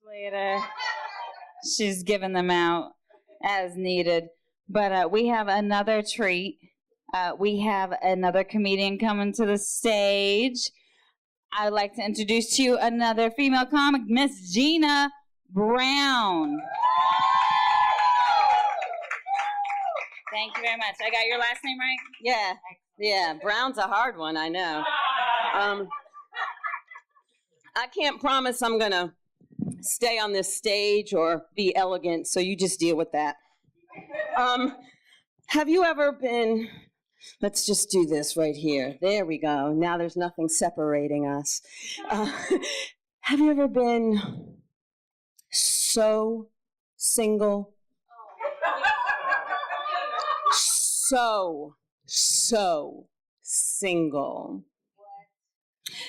later. She's giving them out as needed. But we have another treat. We have another comedian coming to the stage. I'd like to introduce to you another female comic, Miss Gina Brown. Thank you very much. I got your last name right? Yeah, Brown's a hard one, I know. I can't promise I'm gonna stay on this stage or be elegant, so you just deal with that. Have you ever been, let's just do this right here. There we go. Now there's nothing separating us. Have you ever been so single? So single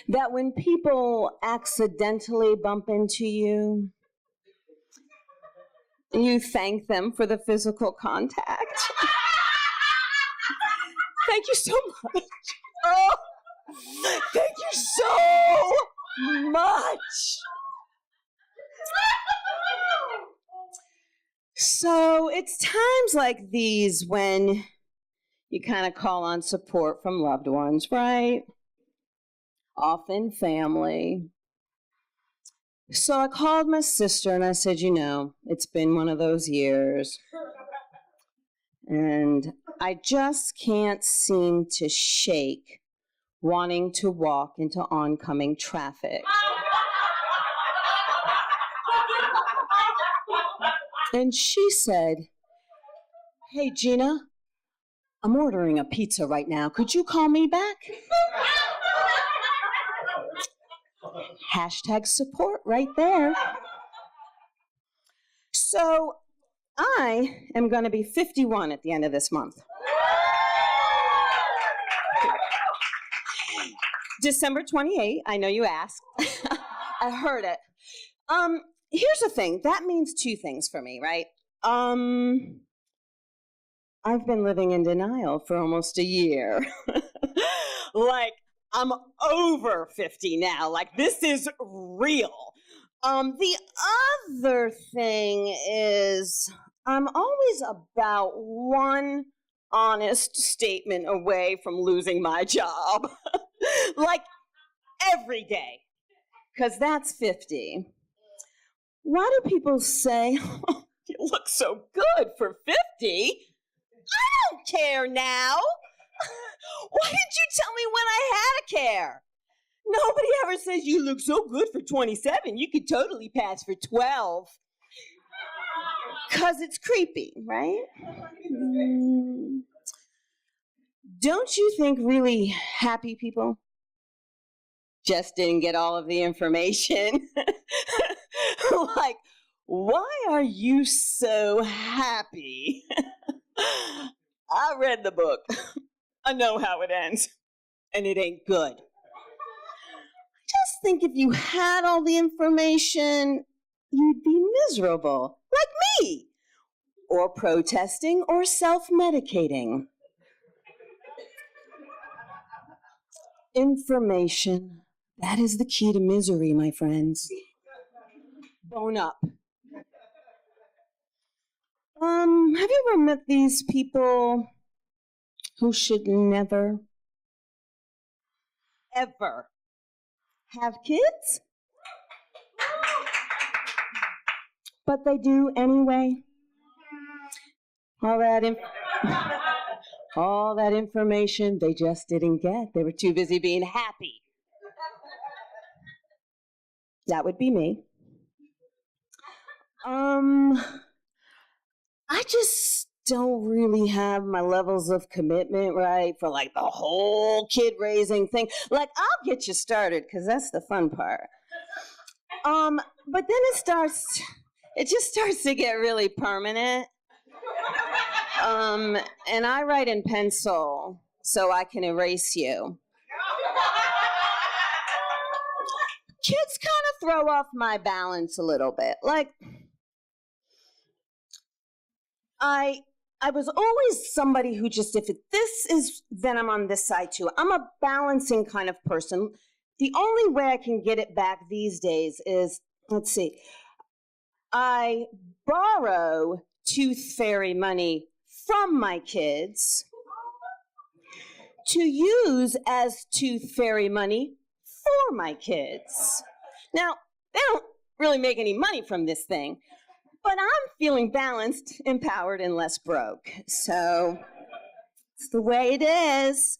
that when people accidentally bump into you, you thank them for the physical contact. Thank you so much. Oh, thank you so much. So it's times like these when you kind of call on support from loved ones, right? Often family. So I called my sister and I said, you know, it's been one of those years. And I just can't seem to shake wanting to walk into oncoming traffic. And she said, hey, Gina, I'm ordering a pizza right now. Could you call me back? Hashtag support right there. So I am going to be 51 at the end of this month. December 28th, I know you asked. I heard it. Here's the thing. That means two things for me, right? I've been living in denial for almost a year. Like, I'm over 50 now. Like, this is real. The other thing is I'm always about one honest statement away from losing my job. Like, every day. Because that's 50. Why do people say, oh, you look so good for 50? I don't care now. Why didn't you tell me when I had a care? Nobody ever says you look so good for 27. You could totally pass for 12. Because it's creepy, right? Don't you think really happy people just didn't get all of the information? Like, why are you so happy? I read the book. I know how it ends, and it ain't good. I just think if you had all the information, you'd be miserable, like me, or protesting, or self-medicating. Information, that is the key to misery, my friends. Bone up. Have you ever met these people who should never, ever have kids? But they do anyway? All that information they just didn't get. They were too busy being happy. That would be me. I just don't really have my levels of commitment, right, for like the whole kid raising thing. Like, I'll get you started, because that's the fun part. But then it just starts to get really permanent. And I write in pencil so I can erase you. Kids kind of throw off my balance a little bit. Like, I was always somebody who just, if this is, then I'm on this side too. I'm a balancing kind of person. The only way I can get it back these days is, let's see, I borrow tooth fairy money from my kids to use as tooth fairy money for my kids. Now, they don't really make any money from this thing, but I'm feeling balanced, empowered, and less broke. So it's the way it is.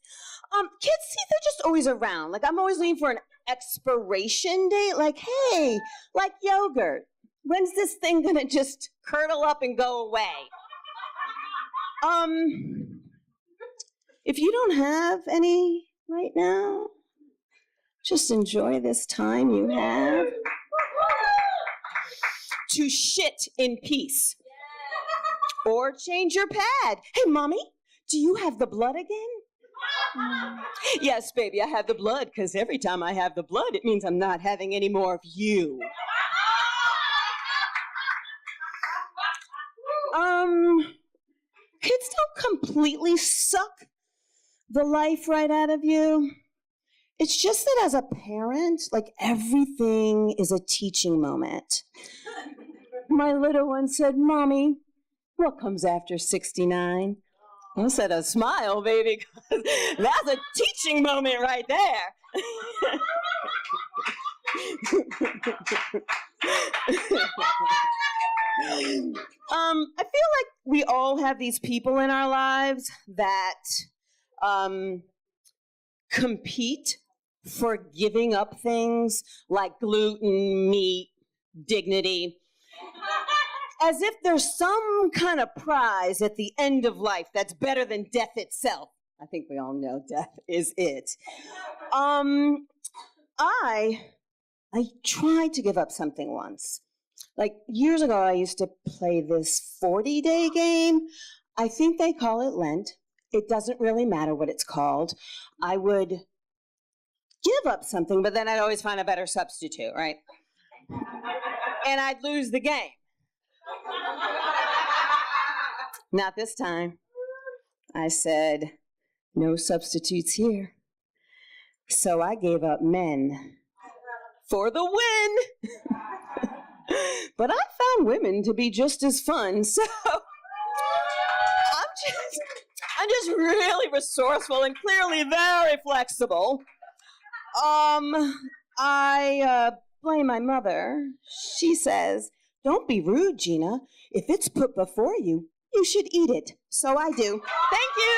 Kids, see, they're just always around. Like, I'm always looking for an expiration date. Like, hey, like yogurt. When's this thing gonna just curdle up and go away? If you don't have any right now, just enjoy this time you have to shit in peace. Or change your pad. Hey, Mommy, do you have the blood again? Yes, baby, I have the blood, because every time I have the blood, it means I'm not having any more of you. Kids don't completely suck the life right out of you. It's just that as a parent, like, everything is a teaching moment. My little one said, Mommy, what comes after 69? I said, a smile, baby. That's a teaching moment right there. I feel like we all have these people in our lives that compete for giving up things like gluten, meat, dignity, as if there's some kind of prize at the end of life that's better than death itself. I think we all know death is it. I tried to give up something once. Like, years ago, I used to play this 40-day game. I think they call it Lent. It doesn't really matter what it's called. I would give up something, but then I'd always find a better substitute, right? And I'd lose the game. Not this time. I said, no substitutes here. So I gave up men for the win. But I found women to be just as fun, so I'm just really resourceful and clearly very flexible. I blame my mother. She says, don't be rude, Gina. If it's put before you, you should eat it. So I do. Thank you.